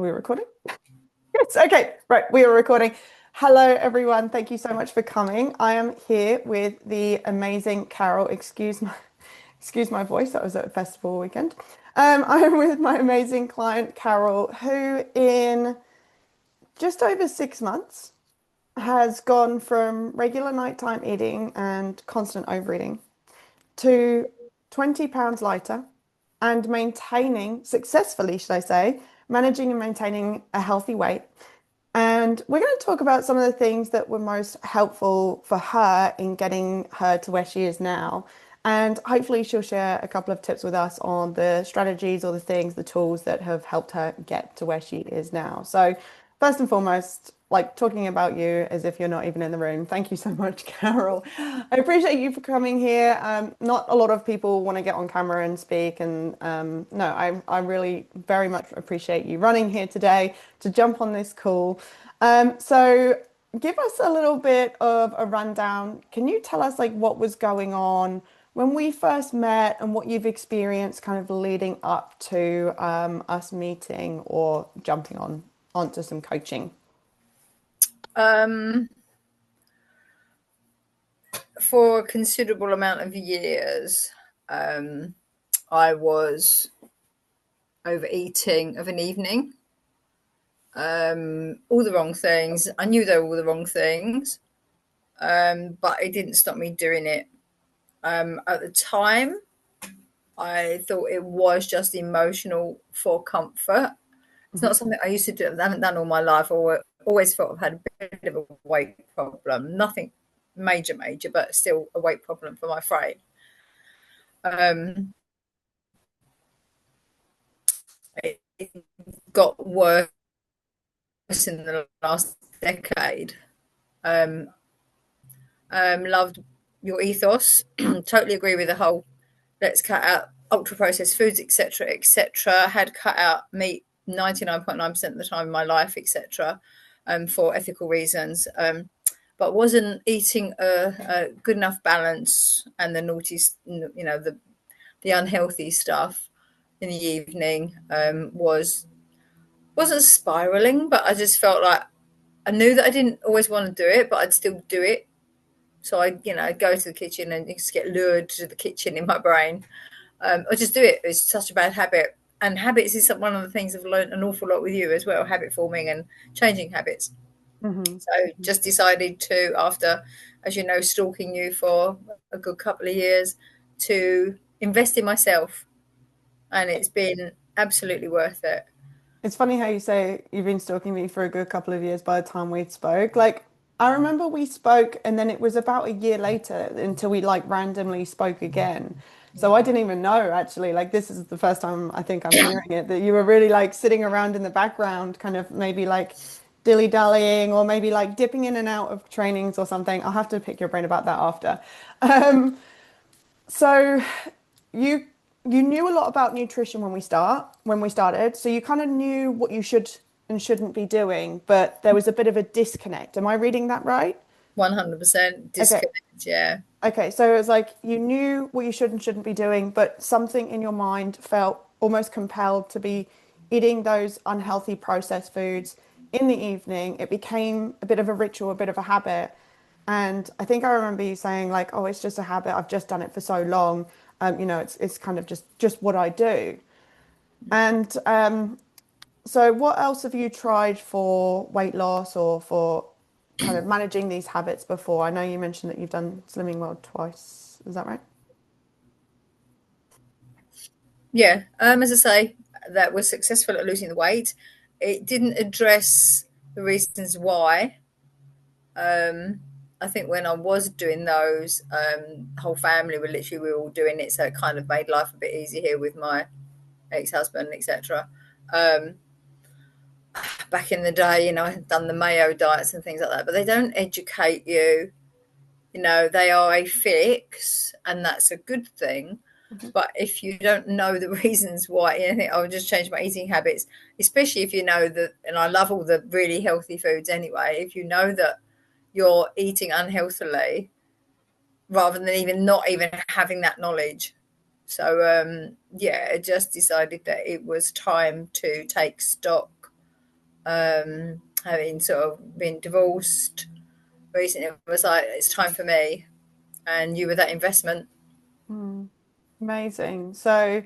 Are we recording? Yes. Okay. Right. We are recording. Hello, everyone. Thank you so much for coming. I am here with the amazing Carol. Excuse my voice. That was at a festival weekend. I am with my amazing client, Carol, who in just over 6 months has gone from regular nighttime eating and constant overeating to 20 pounds lighter and maintaining successfully, should I say, managing and maintaining a healthy weight. And we're going to talk about some of the things that were most helpful for her in getting her to where she is now. And hopefully, she'll share a couple of tips with us on the strategies or the things, the tools that have helped her get to where she is now. So, first and foremost, like talking about you as if you're not even in the room. Thank you so much, Carol. I appreciate you for coming here. Not a lot of people want to get on camera and speak, and no, I really very much appreciate you running here today to jump on this call. So give us a little bit of a rundown. Can you tell us like what was going on when we first met and what you've experienced kind of leading up to us meeting or jumping onto some coaching? Um, for a considerable amount of years, I was overeating of an evening. All the wrong things. I knew they were all the wrong things, but it didn't stop me doing it. At the time, I thought it was just emotional for comfort. It's Mhm. not something I used to do. I haven't done all my life. I always thought I've had a bit of a weight problem. Nothing major, but still a weight problem for my frame. Um, it got worse in the last decade. Um, loved your ethos. Totally agree with the whole let's cut out ultra processed foods, etc., etc. Had cut out meat 99.9% of the time in my life, etc., for ethical reasons. But wasn't eating a good enough balance, and the naughty, the unhealthy stuff in the evening wasn't spiraling, but I just felt like I knew that I didn't always want to do it, but I'd still do it. So I'd go to the kitchen and just get lured to the kitchen in my brain. Or just do it. It's such a bad habit. And habits is one of the things I've learned an awful lot with you as well, habit forming and changing habits. Mhm. So just decided to, after, as you know, stalking you for a good couple of years, to invest in myself. And it's been absolutely worth it. It's funny how you say you've been stalking me for a good couple of years by the time we spoke. Like, I remember we spoke and then it was about a year later until we like randomly spoke again. So I didn't even know actually. Like, this is the first time I think I'm hearing it that you were really like sitting around in the background, kind of maybe like dilly-dallying or maybe like dipping in and out of trainings or something. I'll have to pick your brain about that after. Um, so you you knew a lot about nutrition when we started, so you kind of knew what you should and shouldn't be doing, but there was a bit of a disconnect. Am I reading that right? 100% Okay. disconnect. Yeah. Okay, so it was like you knew what you should and shouldn't be doing, but something in your mind felt almost compelled to be eating those unhealthy processed foods in the evening. It became a bit of a ritual, a bit of a habit. And I think I remember you saying like, "Oh, it's just a habit. I've just done it for so long. It's kind of just what I do." And so, what else have you tried for weight loss or for kind of managing these habits before? I know you mentioned that you've done Slimming World twice. Is that right? Yeah. As I say, that was successful at losing the weight. It didn't address the reasons why. Um, I think when I was doing those, whole family we were all doing it, so it kind of made life a bit easier here with my ex-husband, etc. Um, Back in the day, I had done the Mayo diets and things like that, but they don't educate you. They are a fix, and that's a good thing. Mhm. But if you don't know the reasons why, I'll just change my eating habits, especially if you know that, and I love all the really healthy foods anyway, if you know that you're eating unhealthily rather than not even having that knowledge. So, yeah, I just decided that it was time to take stock. having sort of been divorced recently, it was like, it's time for me. And you were that investment. Mm, amazing. So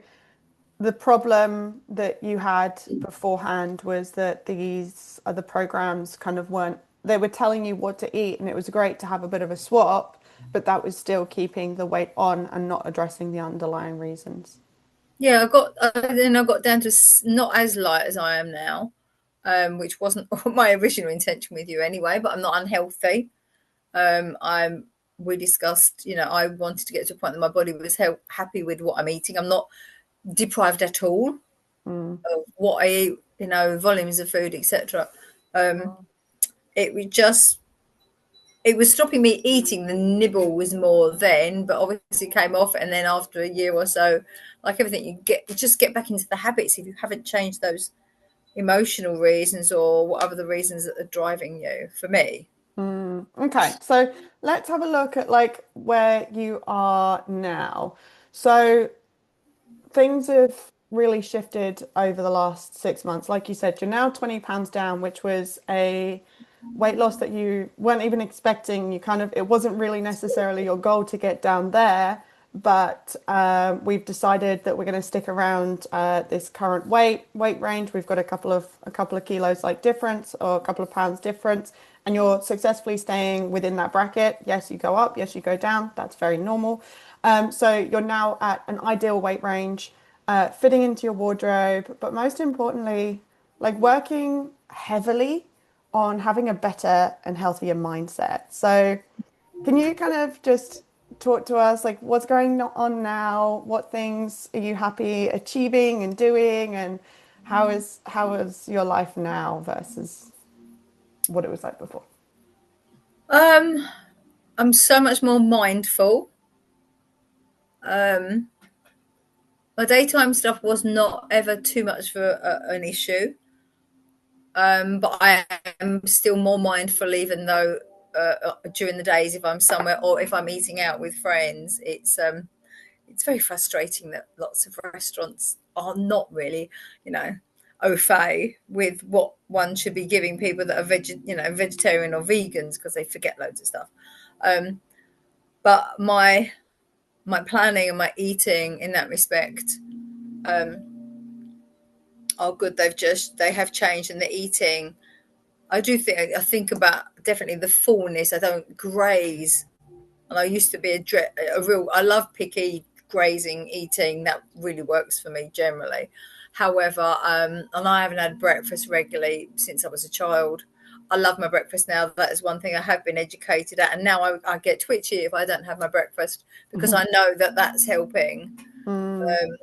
the problem that you had beforehand was that these other programs kind of weren't, they were telling you what to eat, and it was great to have a bit of a swap, but that was still keeping the weight on and not addressing the underlying reasons. Yeah, then I got down to not as light as I am now, which wasn't my original intention with you anyway. But I'm not unhealthy. I'm We discussed, I wanted to get to a point that my body was happy with what I'm eating. I'm not deprived at all Mm, of what I eat, volumes of food, etc. Um, mm, it was just it was stopping me eating. The nibble was more then, but obviously came off. And then after a year or so, like everything, you just get back into the habits if you haven't changed those emotional reasons or whatever the reasons that are driving you. For me, mm. Okay, so let's have a look at like where you are now. So things have really shifted over the last 6 months. Like you said, you're now 20 pounds down, which was a weight loss that you weren't even expecting. You kind of, it wasn't really necessarily your goal to get down there, but we've decided that we're going to stick around this current weight range. We've got a couple of kilos like difference or a couple of pounds difference, and you're successfully staying within that bracket. Yes, you go up. Yes, you go down. That's very normal. So you're now at an ideal weight range, fitting into your wardrobe, but most importantly, like working heavily on having a better and healthier mindset. So can you kind of just talk to us like what's going on now? What things are you happy achieving and doing, and how is your life now versus what it was like before? um, I'm so much more mindful. Um, my daytime stuff was not ever too much of an issue. But I am still more mindful, even though during the days, if I'm somewhere or if I'm eating out with friends, it's very frustrating that lots of restaurants are not really, you know, au fait with what one should be giving people that are vegetarian or vegans because they forget loads of stuff. Um, but my planning and my eating in that respect um, are good. They have changed, and the eating I think about definitely the fullness. I don't graze, and I used to be a real. I love picky grazing eating. That really works for me generally. However, and I haven't had breakfast regularly since I was a child. I love my breakfast now. That is one thing I have been educated at, and now I get twitchy if I don't have my breakfast because I know that that's helping. Mm, Um,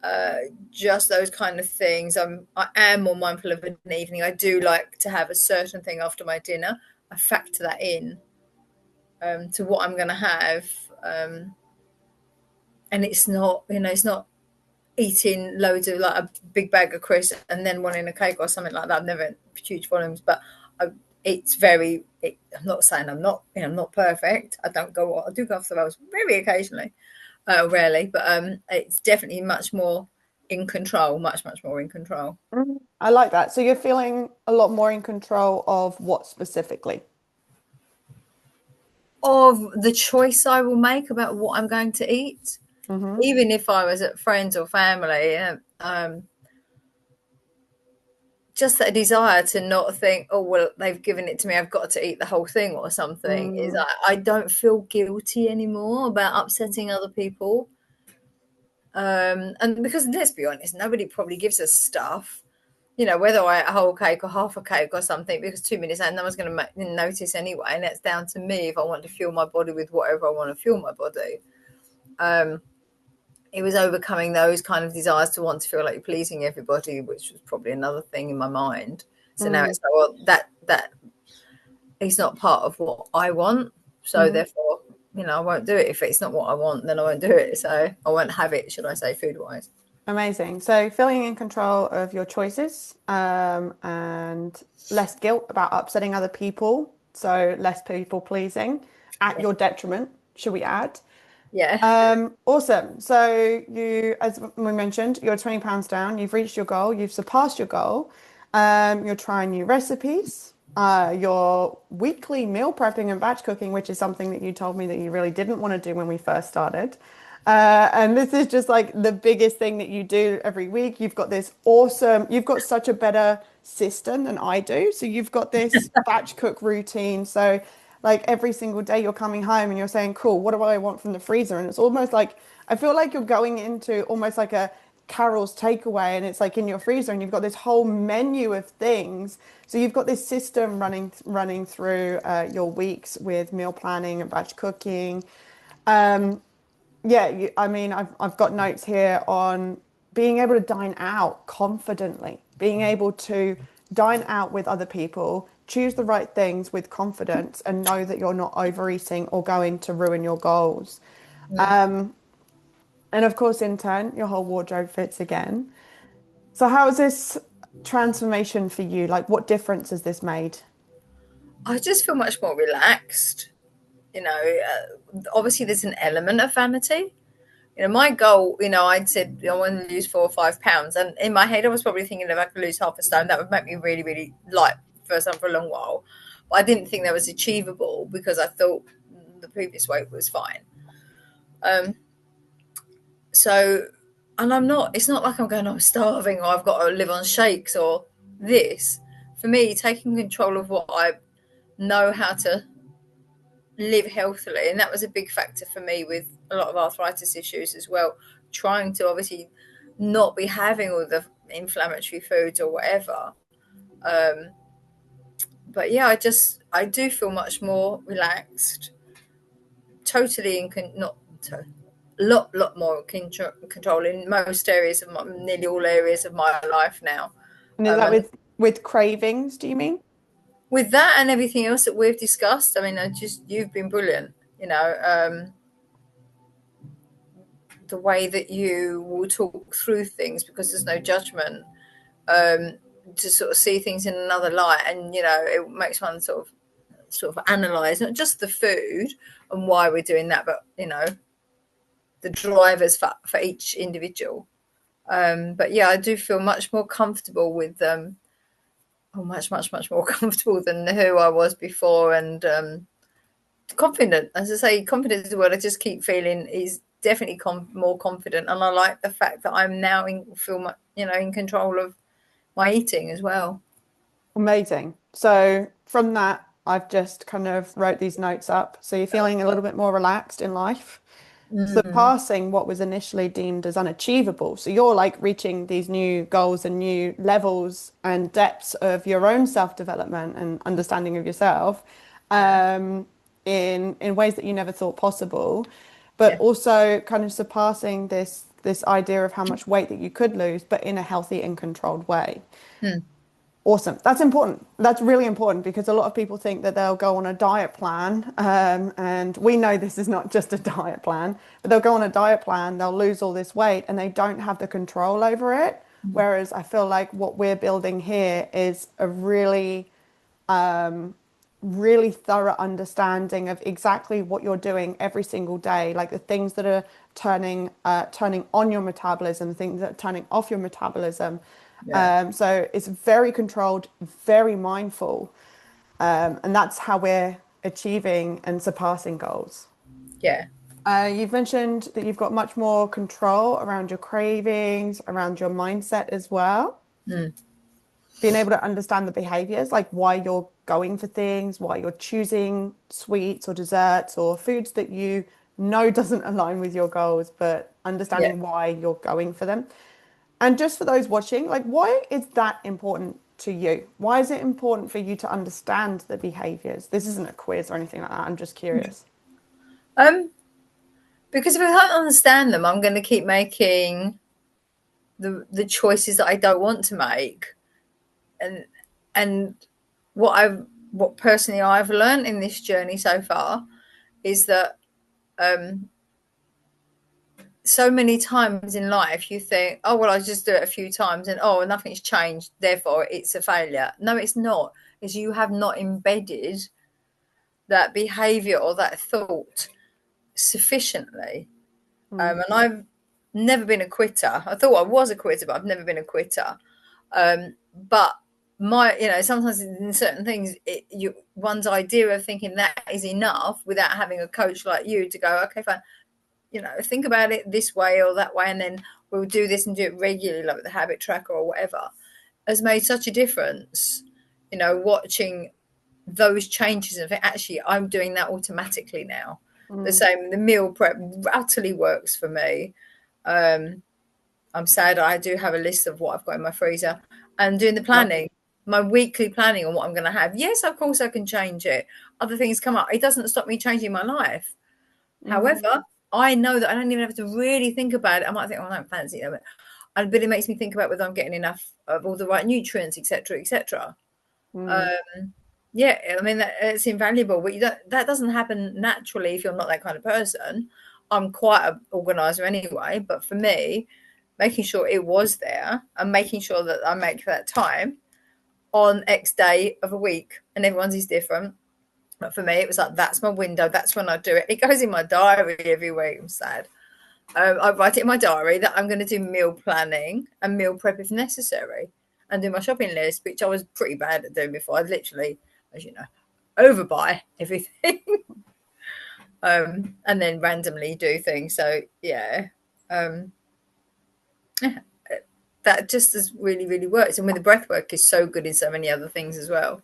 uh, just those kind of things. I am more mindful of an evening. I do like to have a certain thing after my dinner. I factor that in to what I'm going to have, um, and it's not eating loads of like a big bag of crisps and then wanting a cake or something like that. I've never huge volumes, but I, it's very. I'm not saying I'm not. I'm not perfect. I do go off the rails very occasionally, rarely, but it's definitely much more in control, much more in control I like that. So you're feeling a lot more in control of what specifically? of the choice I will make about what I'm going to eat. Hmm. Even if I was at friends or family, just that desire to not think, oh well, they've given it to me, I've got to eat the whole thing or something. Is Mm, I don't feel guilty anymore about upsetting other people. And because let's be honest, nobody probably gives us stuff, whether I eat a whole cake or half a cake or something, because 2 minutes and no one's going to notice anyway. And it's down to me if I want to fuel my body with whatever I want to fuel my body. Um, it was overcoming those kind of desires to want to feel like you're pleasing everybody, which was probably another thing in my mind. So now mm, it's like, well, that is not part of what I want. So hmm. therefore, I won't do it. If it's not what I want, then I won't do it. So I won't have it, should I say, food wise. Amazing. So feeling in control of your choices, and less guilt about upsetting other people. So less people pleasing at Yeah. your detriment, should we add? Yeah. Awesome. So you, as we mentioned, you're 20 pounds down. You've reached your goal. You've surpassed your goal. You're trying new recipes. You're weekly meal prepping and batch cooking, which is something that you told me that you really didn't want to do when we first started. And this is just like the biggest thing that you do every week. You've got such a better system than I do. So you've got this batch cook routine. So like every single day you're coming home and you're saying, cool, what do I want from the freezer? And it's almost like, I feel like you're going into almost like a Carol's takeaway and it's like in your freezer and you've got this whole menu of things. So you've got this system running through your weeks with meal planning and batch cooking. Yeah, I mean, I've got notes here on being able to dine out confidently, being able to dine out with other people, choose the right things with confidence, and know that you're not overeating or going to ruin your goals. Mm. And of course, in turn, your whole wardrobe fits again. So, how is this transformation for you? Like, what difference has this made? I just feel much more relaxed. Obviously, there's an element of vanity. My goal, I'd said I want to lose 4 or 5 pounds, and in my head, I was probably thinking if I could lose half a stone, that would make me really, really light first time for a long while. But I didn't think that was achievable because I thought the previous weight was fine. Um, so, and I'm not. It's not like I'm going, I'm starving or I've got to live on shakes or this. For me, taking control of what I know how to live healthily, and that was a big factor for me with a lot of arthritis issues as well, trying to obviously not be having all the inflammatory foods or whatever. um but yeah, I do feel much more relaxed, totally not to, lot more control in most areas of nearly all areas of my life now. And is that And with cravings, do you mean? with that and everything else that we've discussed, I mean, you've been brilliant. The way that you will talk through things because there's no judgment, um, to sort of see things in another light, and it makes one sort of analyze not just the food and why we're doing that, but the drivers for each individual. But yeah, I do feel much more comfortable with much more comfortable than who I was before, and confident. As I say, confidence is what I just keep feeling is definitely more confident, and I like the fact that I'm now in control of my eating as well. Amazing. So from that, I've just kind of wrote these notes up. So you're feeling a little bit more relaxed in life, Mm, surpassing what was initially deemed as unachievable. So you're like reaching these new goals and new levels and depths of your own self-development and understanding of yourself, yeah, in ways that you never thought possible, but yeah, also kind of surpassing this idea of how much weight that you could lose, but in a healthy and controlled way. mm, Awesome. That's important. That's really important because a lot of people think that they'll go on a diet plan. And we know this is not just a diet plan, but they'll go on a diet plan, they'll lose all this weight and they don't have the control over it. Whereas I feel like what we're building here is a really thorough understanding of exactly what you're doing every single day, like the things that are turning on your metabolism, the things that are turning off your metabolism. yeah, So it's very controlled, very mindful, and that's how we're achieving and surpassing goals. yeah, You've mentioned that you've got much more control around your cravings, around your mindset as well. mm, Being able to understand the behaviors, like why you're going for things, why you're choosing sweets or desserts or foods that you know doesn't align with your goals, but yeah. understanding why you're going for them. And just for those watching, like why is that important to you? Why is it important for you to understand the behaviors? This isn't a quiz or anything like that. I'm just curious. Um, because if I can't understand them, I'm going to keep making the choices that I don't want to make, and and what personally I've learned in this journey so far is that um, so many times in life you think, oh well, I'll just do it a few times, and oh, nothing's changed, therefore it's a failure. No, it's not. It's you have not embedded that behavior or that thought sufficiently. Mm. And I've never been a quitter. I thought I was a quitter, but I've never been a quitter. But sometimes in certain things, one's idea of thinking that is enough without having a coach like you to go, okay, fine, think about it this way or that way, and then we'll do this and do it regularly, like with the habit tracker or whatever, has made such a difference. Watching those changes and think, actually, I'm doing that automatically now. The Mm. same, the meal prep utterly works for me. I'm sad I do have a list of what I've got in my freezer and doing the Lovely. planning, my weekly planning on what I'm going to have. Yes, of course I can change it. Other things come up. It doesn't stop me changing my life. Mm. However, I know that I don't even have to really think about it. I might think, oh, I don't fancy it, but it makes me think about whether I'm getting enough of all the right nutrients, etc., etc. Mm. Um, yeah, I mean it's invaluable, but that doesn't happen naturally if you're not that kind of person. I'm quite an organizer anyway, but for me, making sure it was there and making sure that I make that time on X day of a week, and everyone's is different. But for me, it was like that's my window. That's when I do it. It goes in my diary every week. I'm sad. I write it in my diary that I'm going to do meal planning and meal prep if necessary, and do my shopping list, which I was pretty bad at doing before. I literally, as you know, overbuy everything, and then randomly do things. So yeah, um, that just has really, really worked. And with the breath work is so good in so many other things as well.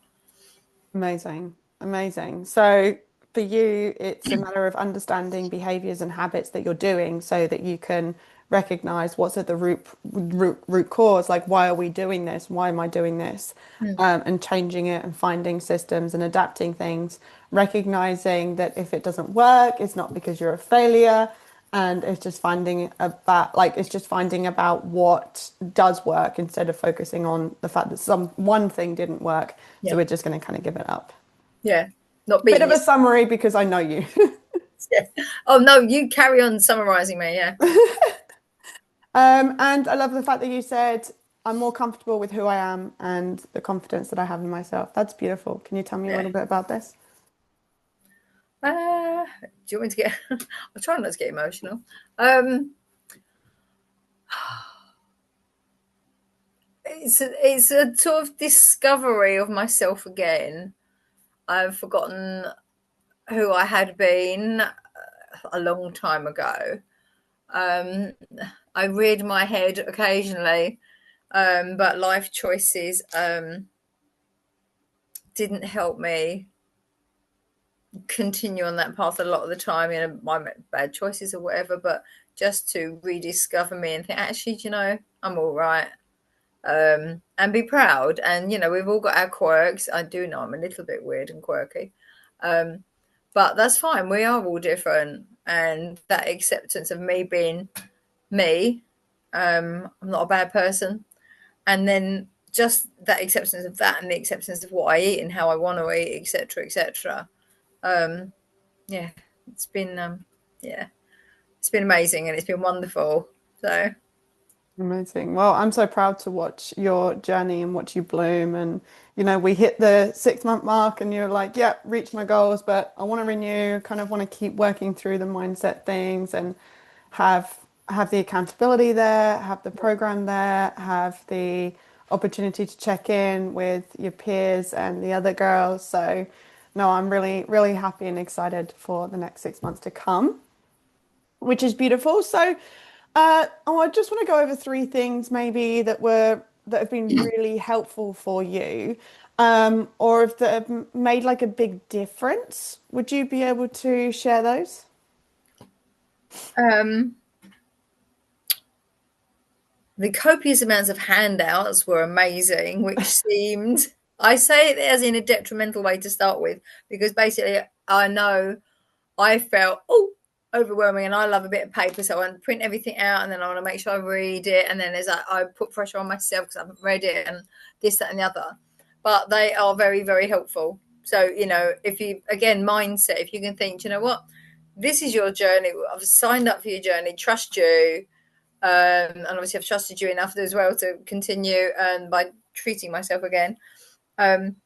Amazing. Amazing. So for you, it's a matter of understanding behaviors and habits that you're doing so that you can recognize what's at the root cause. Like, why are we doing this? Why am I doing this? Mm. And changing it and finding systems and adapting things, recognizing that if it doesn't work, it's not because you're a failure. And it's just finding about what does work instead of focusing on the fact that some one thing didn't work. So Yeah, we're just going to kind of give it up. yeah. Not Bit beating of a yourself. summary because I know you. Yeah. Oh no, you carry on summarizing me. Yeah, And I love the fact that you said I'm more comfortable with who I am and the confidence that I have in myself. That's beautiful. Can you tell me a yeah. little bit about this? Do you want me to get? I'll try not to get emotional. Um, it's a sort of discovery of myself again. I've forgotten who I had been a long time ago. Um, I reared my head occasionally, but life choices didn't help me continue on that path a lot of the time. My bad choices or whatever, but just to rediscover me and think, actually, I'm all right. And be proud. And we've all got our quirks. I do know I'm a little bit weird and quirky, um, but that's fine. We are all different, and that acceptance of me being me. I'm not a bad person, and then just that acceptance of that, and the acceptance of what I eat and how I want to eat, etc., etc. Um, yeah, it's been yeah, it's been amazing and it's been wonderful. So Amazing. Well, I'm so proud to watch your journey and watch you bloom. And, we hit the 6 month mark and you're like, yeah, reach my goals, but I want to renew, kind of want to keep working through the mindset things and have have the accountability there, have the program there, have the opportunity to check in with your peers and the other girls. So, no, I'm really, really happy and excited for the next 6 months to come, which is beautiful. So, I just want to go over three things maybe that have been really helpful for you, or if that have made like a big difference. Would you be able to share those? um, the copious amounts of handouts were amazing, which seemed, I say it as in a detrimental way to start with, because basically I know I felt, overwhelming, and I love a bit of paper, so I want to print everything out, and then I want to make sure I read it, and then I put pressure on myself because I haven't read it, and this, that, and the other. But they are very, very helpful. So if you, again, mindset, if you can think, you know what, this is your journey. I've signed up for your journey. Trust you, and obviously I've trusted you enough as well to continue, and by treating myself again. Um,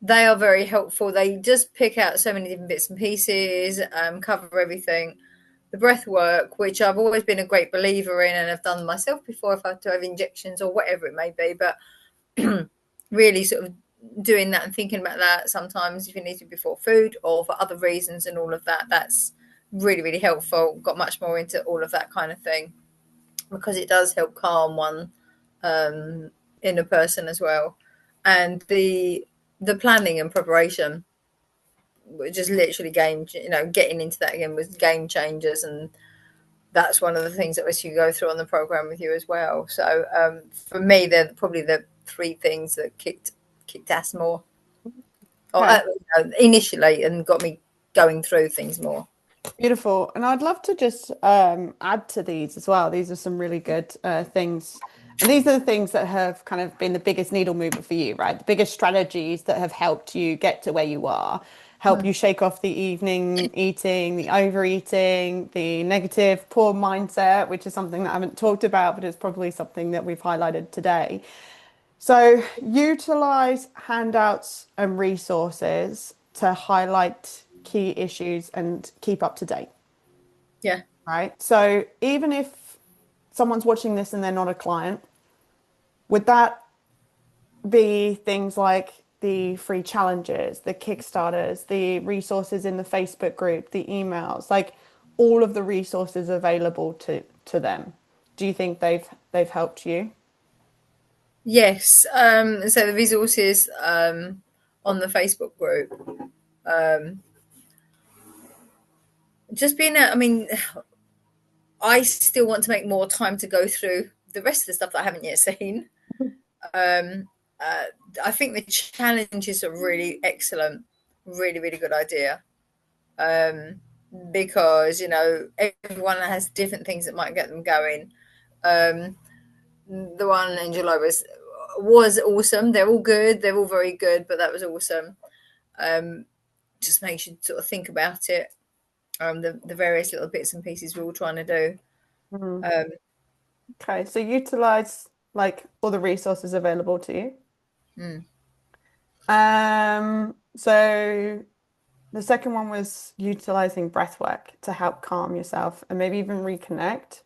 they are very helpful. They just pick out so many different bits and pieces, cover everything. The breath work, which I've always been a great believer in and have done myself before if I had to have injections or whatever it may be. But really sort of doing that and thinking about that sometimes if you need to before food or for other reasons and all of that. That's really, really helpful. Got much more into all of that kind of thing because it does help calm one in a person as well. And the planning and preparation were just literally getting into that again was game changers, and that's one of the things that we go through on the program with you as well. So for me, they're probably the three things that kicked ass more, or Okay. initially, and got me going through things more. Beautiful. And I'd love to just add to these as well. These are some really good things. And these are the things that have kind of been the biggest needle mover for you, right? The biggest strategies that have helped you get to where you are, help Mm. you shake off the evening eating, the overeating, the negative, poor mindset, which is something that I haven't talked about, but it's probably something that we've highlighted today. So utilize handouts and resources to highlight key issues and keep up to date, Yeah. right? So even if someone's watching this and they're not a client, would that be things like the free challenges, the Kickstarters, the resources in the Facebook group, the emails, like all of the resources available to them? Do you think they've helped you? Yes. So the resources on the Facebook group, um, just being, I mean, I still want to make more time to go through the rest of the stuff that I haven't yet seen. Um, uh, I think the challenges are really excellent, really, really good idea. Um, because everyone has different things that might get them going. Um, the one in July was awesome. They're all good. They're all very good, but that was awesome. Um, just makes you sort of think about it. The various little bits and pieces we're all trying to do. Mhm. Um, Okay, so utilize like all the resources available to you. mm, So the second one was utilizing breath work to help calm yourself and maybe even reconnect.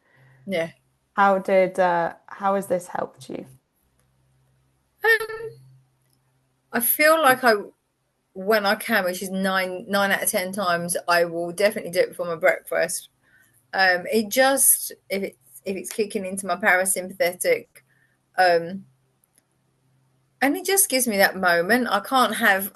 yeah. How has this helped you? Um, I feel like when I can, which is nine out of 10 times, I will definitely do it before my breakfast. It just if it's kicking into my parasympathetic, um, and it just gives me that moment. I can't have.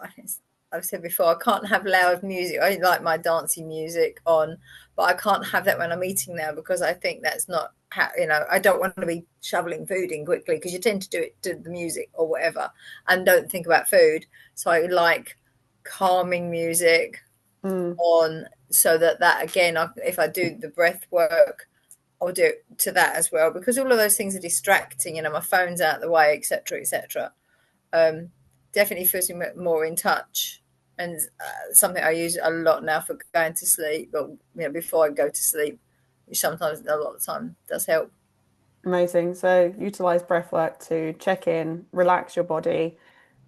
I've said before, I can't have loud music. I like my dancey music on, but I can't have that when I'm eating now because I think that's not how I don't want to be shoveling food in quickly because you tend to do it to the music or whatever and don't think about food. So I like calming music Mm, on so that again, if I do the breath work, I'll do it to that as well because all of those things are distracting. My phone's out of the way, etc., etc. Um, Definitely feels me more in touch, and something I use a lot now for going to sleep. But before I go to sleep, which sometimes a lot of the time does help. amazing. So utilize breath work to check in, relax your body,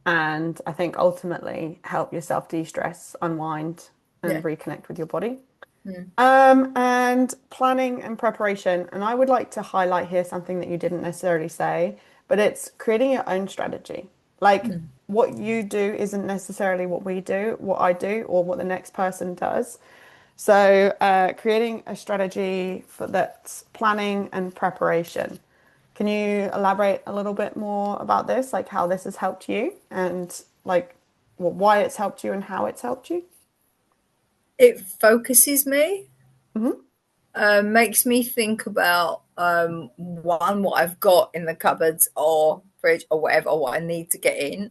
and I think ultimately help yourself de-stress, unwind, and Yeah. reconnect with your body. Mm, And planning and preparation. And I would like to highlight here something that you didn't necessarily say, but it's creating your own strategy. Like mm, what you do isn't necessarily what we do, what I do, or what the next person does. So, creating a strategy for that's planning and preparation. Can you elaborate a little bit more about this, like how this has helped you and like why it's helped you and how it's helped you? it focuses me, Hmm. makes me think about one what I've got in the cupboards or fridge or whatever, or what I need to get in.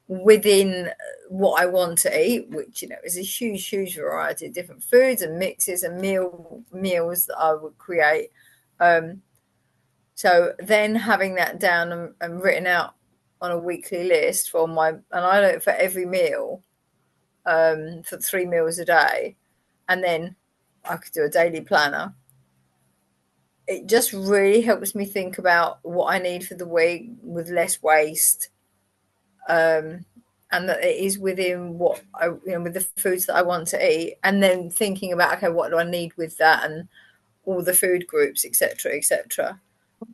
Within what I want to eat, which is a huge, huge variety of different foods and mixes and meals that I would create. Um, so then having that down and written out on a weekly list and I do it for every meal, for 3 meals a day, and then I could do a daily planner. It just really helps me think about what I need for the week with less waste, um, and that it is within what with the foods that I want to eat, and then thinking about okay, what do I need with that, and all the food groups, etc., etc.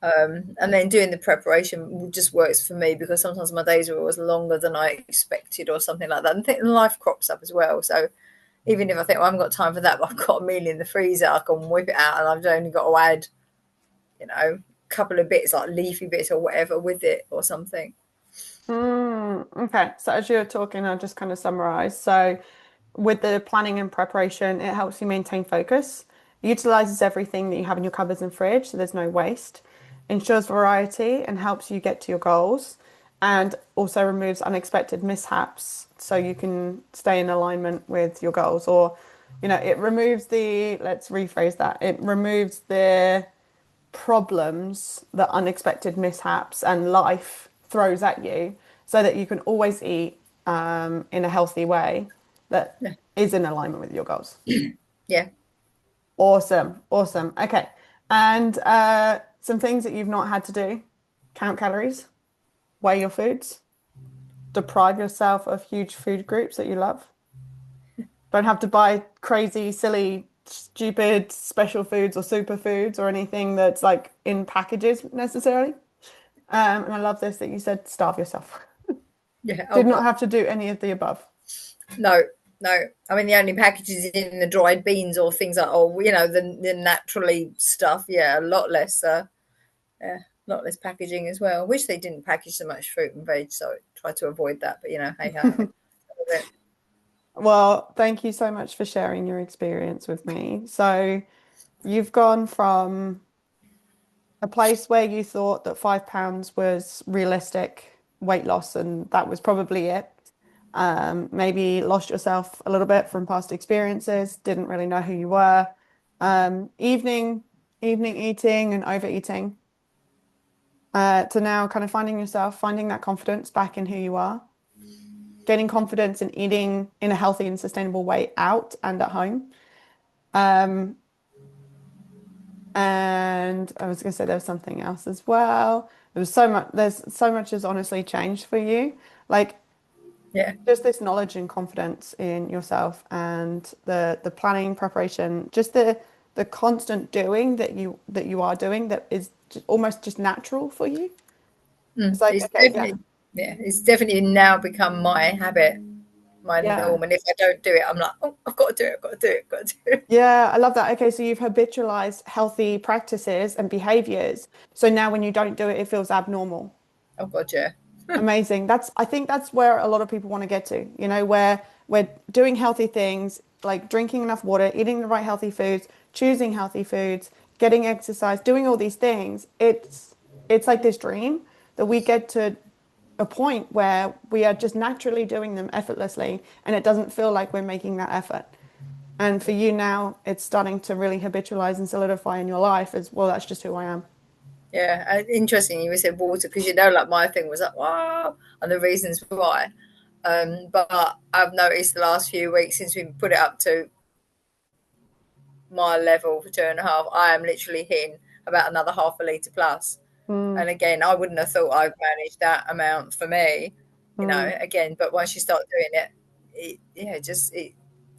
And then doing the preparation just works for me because sometimes my days are always longer than I expected or something like that. And I think life crops up as well. So even if I think, well, I haven't got time for that, but I've got a meal in the freezer, I can whip it out and I've only got to add, a couple of bits like leafy bits or whatever with it or something. Okay, so as you're talking, I'll just kind of summarize. So, with the planning and preparation, it helps you maintain focus, utilizes everything that you have in your cupboards and fridge, so there's no waste, ensures variety and helps you get to your goals, and also removes unexpected mishaps so you can stay in alignment with your goals. Or, it removes let's rephrase that, it removes the problems that unexpected mishaps and life throws at you so that you can always eat in a healthy way that Yeah. is in alignment with your goals. Yeah. Awesome. Awesome. Okay. And some things that you've not had to do: count calories, weigh your foods, deprive yourself of huge food groups that you love. Don't have to buy crazy, silly, stupid special foods or superfoods or anything that's like in packages necessarily. And I love this that you said starve yourself. Yeah. Oh, Did not God. have to do any of the above. No, no. I mean, the only packages in the dried beans or things like, oh, the naturally stuff. Yeah, a lot less. Yeah, a lot less packaging as well. I wish they didn't package so much fruit and veg, so I try to avoid that. But hey ho. Well, thank you so much for sharing your experience with me. So, you've gone from a place where you thought that £5 was realistic weight loss, and that was probably it. Maybe lost yourself a little bit from past experiences, didn't really know who you were. Evening, evening eating and overeating, to now kind of finding yourself, finding that confidence back in who you are, gaining confidence in eating in a healthy and sustainable way out and at home. Um, and I was going to say there was something else as well. There's so much has honestly changed for you. Like Yeah. just this knowledge and confidence in yourself and the planning, preparation, just the constant doing that you are doing that is almost just natural for you. It's like, It's okay, yeah, definitely, yeah, it's definitely now become my habit, my yeah. norm. And if I don't do it, I'm like, oh, I've got to do it, I've got to do it, I've got to do it. Yeah, I love that. Okay, so you've habitualized healthy practices and behaviors. So now when you don't do it, it feels abnormal. Oh God, yeah, Amazing. I think that's where a lot of people want to get to, where we're doing healthy things, like drinking enough water, eating the right healthy foods, choosing healthy foods, getting exercise, doing all these things. It's like this dream that we get to a point where we are just naturally doing them effortlessly, and it doesn't feel like we're making that effort. And for you now, it's starting to really habitualize and solidify in your life as well. That's just who I am. yeah. Interesting, you said water because like my thing was like, wow, and the reasons why. But I've noticed the last few weeks since we put it up to my level for 2.5, I am literally hitting about another half a litre plus. Mm, And again, I wouldn't have thought I'd managed that amount for me, mm. again, but once you start doing it,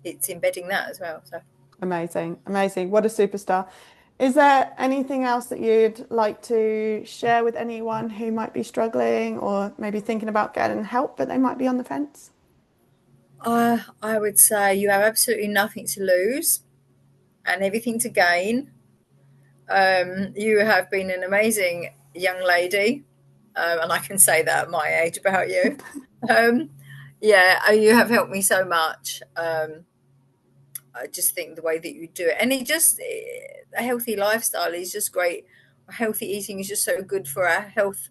it's embedding that as well. So Amazing, amazing. What a superstar. Is there anything else that you'd like to share with anyone who might be struggling or maybe thinking about getting help, but they might be on the fence? I would say you have absolutely nothing to lose and everything to gain. You have been an amazing young lady, and I can say that at my age about you. Um, yeah, you have helped me so much. I just think the way that you do it, and a healthy lifestyle is just great. Healthy eating is just so good for our health,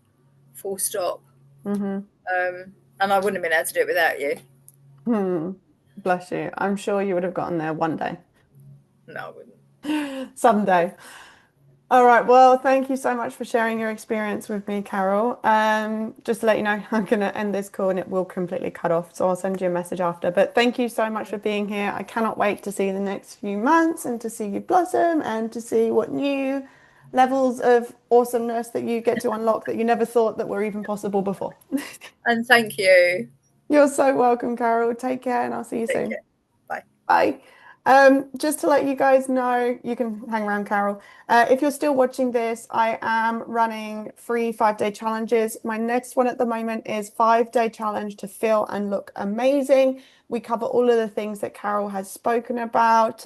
full stop. Hmm. And I wouldn't have been able to do it without you. Hmm. Bless you. I'm sure you would have gotten there one day. No, I wouldn't. Someday. All right. Well, thank you so much for sharing your experience with me, Carol. Just to let you know, I'm going to end this call and it will completely cut off. So I'll send you a message after. But thank you so much for being here. I cannot wait to see the next few months and to see you blossom and to see what new levels of awesomeness that you get to unlock that you never thought that were even possible before. And thank you. You're so welcome, Carol. Take care and I'll see you Take soon. care. Bye. Bye. Just to let you guys know, you can hang around, Carol. If you're still watching this, I am running free 5 day challenges. My next one at the moment is 5 day challenge to feel and look amazing. We cover all of the things that Carol has spoken about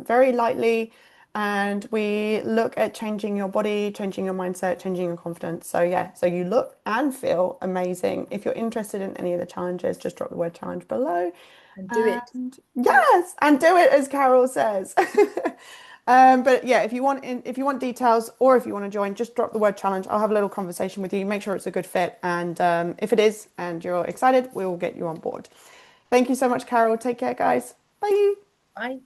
very lightly, and we look at changing your body, changing your mindset, changing your confidence. So yeah, so you look and feel amazing. If you're interested in any of the challenges, just drop the word challenge below. And do it. And yes, and do it as Carol says. But yeah, if you want details or if you want to join, just drop the word challenge. I'll have a little conversation with you, make sure it's a good fit, and if it is and you're excited, we will get you on board. Thank you so much, Carol. Take care, guys. Bye. Bye.